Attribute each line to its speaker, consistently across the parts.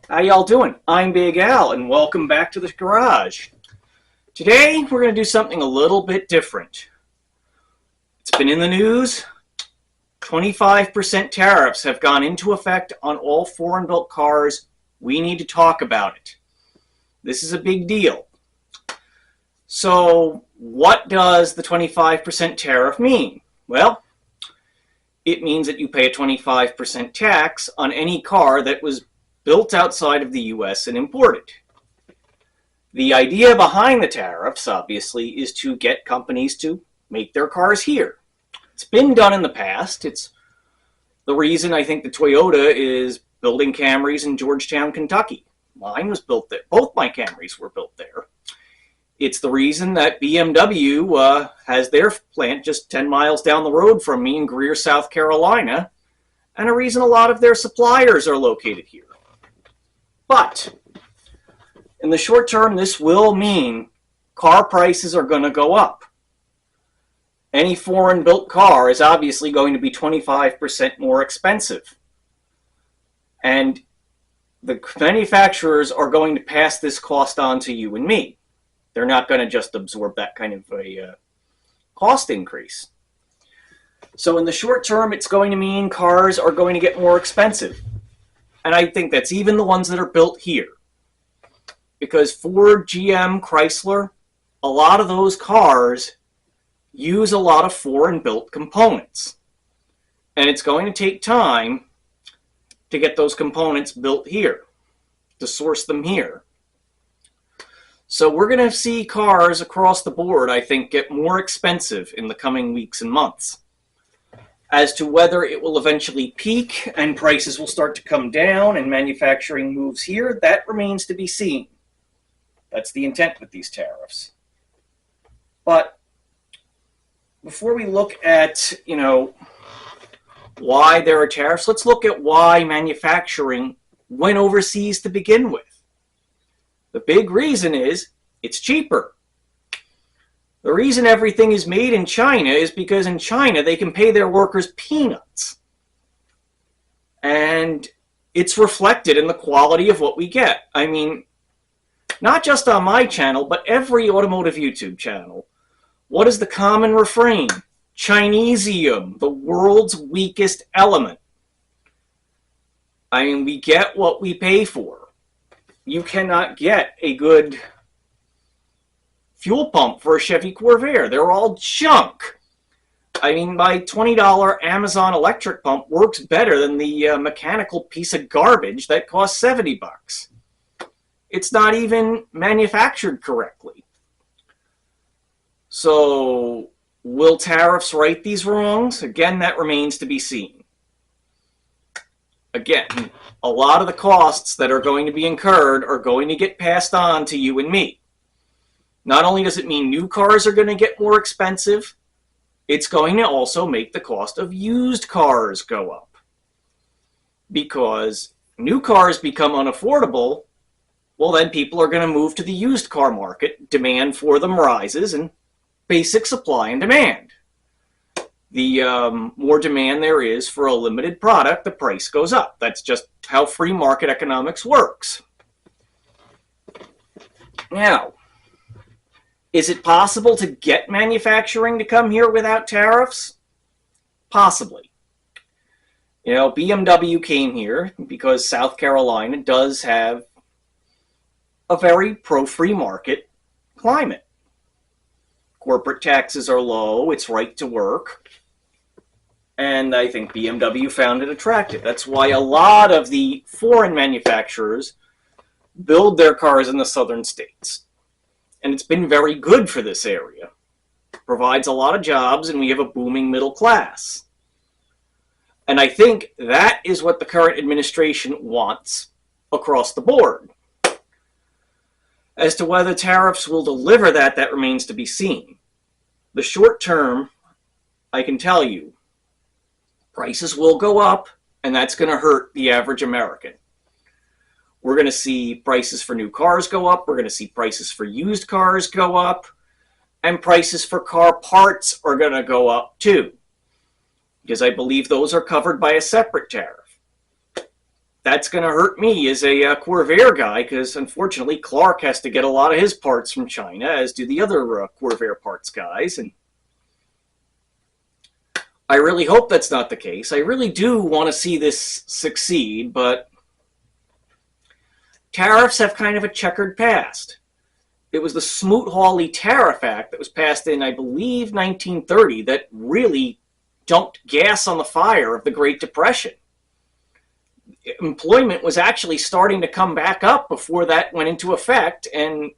Speaker 1: How y'all doing? I'm Big Al, and welcome back to the garage. Today, we're going to do something a little bit different. It's been in the news. 25% tariffs have gone into effect on all foreign-built cars. We need to talk about it. This is a big deal. So, what does the 25% tariff mean? Well, it means that you pay a 25% tax on any car that was built outside of the US and imported. The idea behind the tariffs, obviously, is to get companies to make their cars here. It's been done in the past. It's the reason I think the Toyota is building Camrys in Georgetown, Kentucky. Mine was built there. Both my Camrys were built there. It's the reason that BMW has their plant just 10 miles down the road from me in Greer, South Carolina, and a reason a lot of their suppliers are located here. But in the short term, this will mean car prices are going to go up. Any foreign-built car is obviously going to be 25% more expensive. And the manufacturers are going to pass this cost on to you and me. They're not going to just absorb that kind of a cost increase. So in the short term, it's going to mean cars are going to get more expensive. And I think that's even the ones that are built here. Because Ford, GM, Chrysler, a lot of those cars use a lot of foreign-built components. And it's going to take time to get those components built here, to source them here. So we're going to see cars across the board, I think, get more expensive in the coming weeks and months. As to whether it will eventually peak and prices will start to come down and manufacturing moves here, that remains to be seen. That's the intent with these tariffs. But before we look at, why there are tariffs, let's look at why manufacturing went overseas to begin with. The big reason is it's cheaper. The reason everything is made in China is because in China they can pay their workers peanuts. And it's reflected in the quality of what we get. I mean, not just on my channel, but every automotive YouTube channel. What is the common refrain? Chinesium, the world's weakest element. I mean, we get what we pay for. You cannot get a good fuel pump for a Chevy Corvair. They're all junk. I mean, my $20 Amazon electric pump works better than the mechanical piece of garbage that costs $70. It's not even manufactured correctly. So, will tariffs right these wrongs? Again, that remains to be seen. Again, a lot of the costs that are going to be incurred are going to get passed on to you and me. Not only does it mean new cars are going to get more expensive, it's going to also make the cost of used cars go up. Because new cars become unaffordable, well then people are going to move to the used car market, demand for them rises, and basic supply and demand. The more demand there is for a limited product, the price goes up. That's just how free market economics works. Now, is it possible to get manufacturing to come here without tariffs? Possibly. BMW came here because South Carolina does have a very pro-free market climate. Corporate taxes are low, it's right to work, and I think BMW found it attractive. That's why a lot of the foreign manufacturers build their cars in the southern states. And it's been very good for this area. It provides a lot of jobs, and we have a booming middle class. And I think that is what the current administration wants across the board. As to whether tariffs will deliver that, that remains to be seen. The short term, I can tell you, prices will go up, and that's going to hurt the average American. We're going to see prices for new cars go up. We're going to see prices for used cars go up. And prices for car parts are going to go up too, because I believe those are covered by a separate tariff. that's going to hurt me as a Corvair guy, because unfortunately Clark has to get a lot of his parts from China, as do the other Corvair parts guys. And I really hope that's not the case. I really do want to see this succeed, but tariffs have kind of a checkered past. It was the Smoot-Hawley Tariff Act that was passed in, I believe, 1930 that really dumped gas on the fire of the Great Depression. Employment was actually starting to come back up before that went into effect and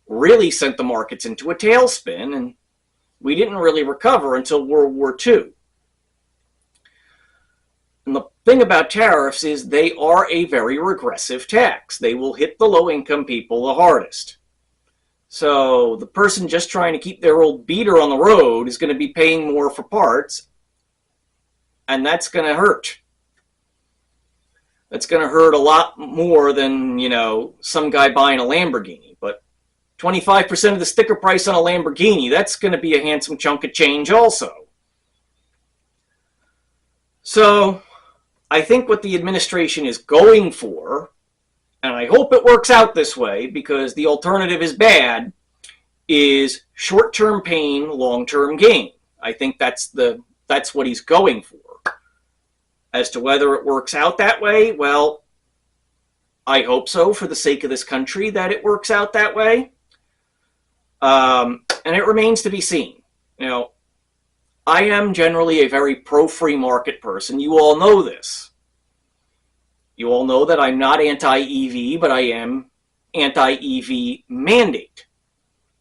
Speaker 1: really sent the markets into a tailspin, and we didn't really recover until World War II. And the thing about tariffs is they are a very regressive tax. They will hit the low-income people the hardest. So the person just trying to keep their old beater on the road is going to be paying more for parts, and that's going to hurt. That's going to hurt a lot more than, you know, some guy buying a Lamborghini. But 25% of the sticker price on a Lamborghini, that's going to be a handsome chunk of change also. So I think what the administration is going for, and I hope it works out this way because the alternative is bad, is short-term pain, long-term gain. I think that's what he's going for. As to whether it works out that way, well, I hope so for the sake of this country that it works out that way. And it remains to be seen. You know, I am generally a very pro-free market person. You all know this. You all know that I'm not anti-EV, but I am anti-EV mandate.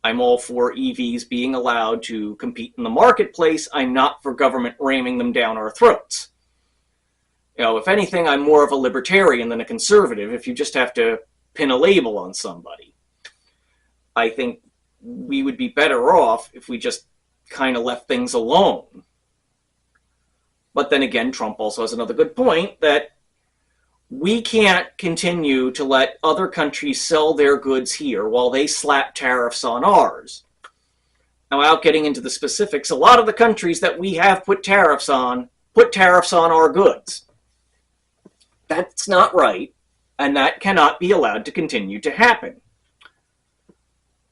Speaker 1: I'm all for EVs being allowed to compete in the marketplace. I'm not for government ramming them down our throats. You know, if anything, I'm more of a libertarian than a conservative if you just have to pin a label on somebody. I think we would be better off if we just kind of left things alone. But then again, Trump also has another good point that we can't continue to let other countries sell their goods here while they slap tariffs on ours. Now, without getting into the specifics, a lot of the countries that we have put tariffs on our goods. That's not right, and that cannot be allowed to continue to happen.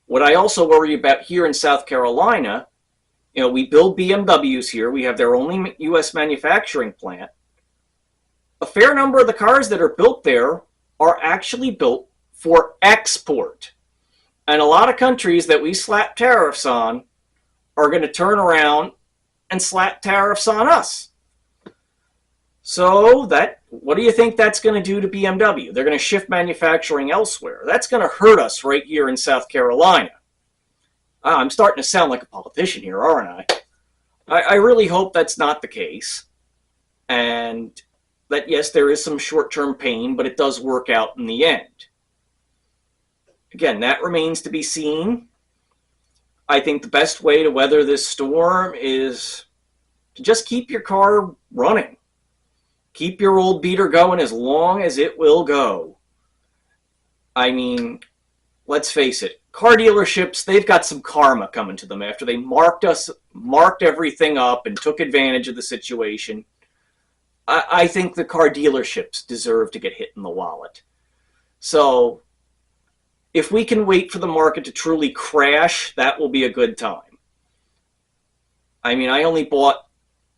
Speaker 1: What I also worry about here in South Carolina, you know, we build BMWs here. We have their only U.S. manufacturing plant. A fair number of the cars that are built there are actually built for export. And a lot of countries that we slap tariffs on are going to turn around and slap tariffs on us. So what do you think that's going to do to BMW? They're going to shift manufacturing elsewhere. That's going to hurt us right here in South Carolina. I'm starting to sound like a politician here, aren't I? I really hope that's not the case. And that, yes, there is some short-term pain, but it does work out in the end. Again, that remains to be seen. I think the best way to weather this storm is to just keep your car running. Keep your old beater going as long as it will go. I mean, let's face it, car dealerships, they've got some karma coming to them after they marked everything up and took advantage of the situation. I think the car dealerships deserve to get hit in the wallet. So if we can wait for the market to truly crash, that will be a good time. I mean, I only bought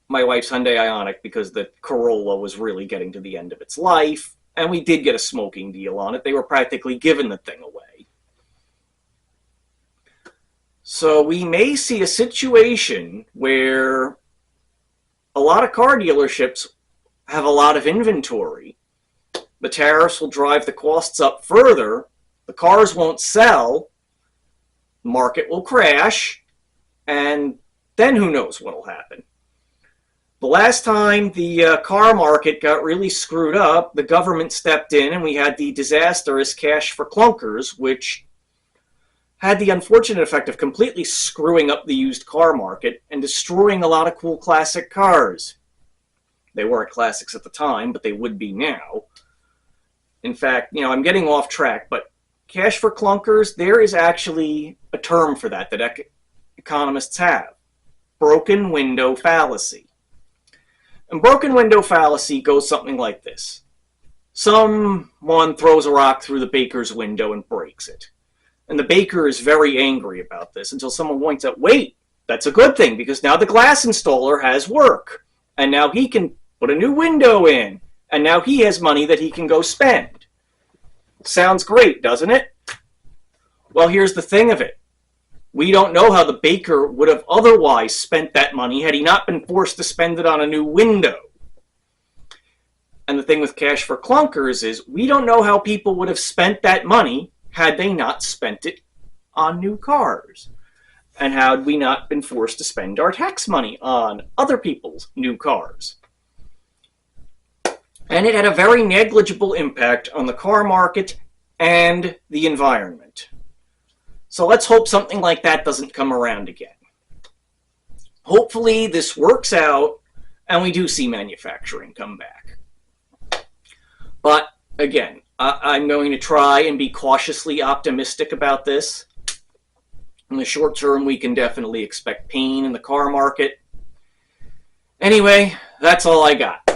Speaker 1: my wife's Hyundai Ioniq because the Corolla was really getting to the end of its life, and we did get a smoking deal on it. They were practically giving the thing away. So we may see a situation where a lot of car dealerships have a lot of inventory. The tariffs will drive the costs up further. The cars won't sell. The market will crash. And then who knows what will happen. The last time the car market got really screwed up, the government stepped in and we had the disastrous cash for clunkers, which had the unfortunate effect of completely screwing up the used car market and destroying a lot of cool classic cars. They weren't classics at the time, but they would be now. In fact, you know, I'm getting off track, but cash for clunkers, there is actually a term for that economists have. Broken window fallacy. And broken window fallacy goes something like this. Someone throws a rock through the baker's window and breaks it. And the baker is very angry about this until someone points out, wait, that's a good thing because now the glass installer has work. And now he can put a new window in. And now he has money that he can go spend. Sounds great, doesn't it? Well, here's the thing of it. We don't know how the baker would have otherwise spent that money had he not been forced to spend it on a new window. And the thing with cash for clunkers is we don't know how people would have spent that money had they not spent it on new cars. And had we not been forced to spend our tax money on other people's new cars. And it had a very negligible impact on the car market and the environment. So let's hope something like that doesn't come around again. Hopefully this works out and we do see manufacturing come back. But again, I'm going to try and be cautiously optimistic about this. In the short term, we can definitely expect pain in the car market. Anyway, that's all I got.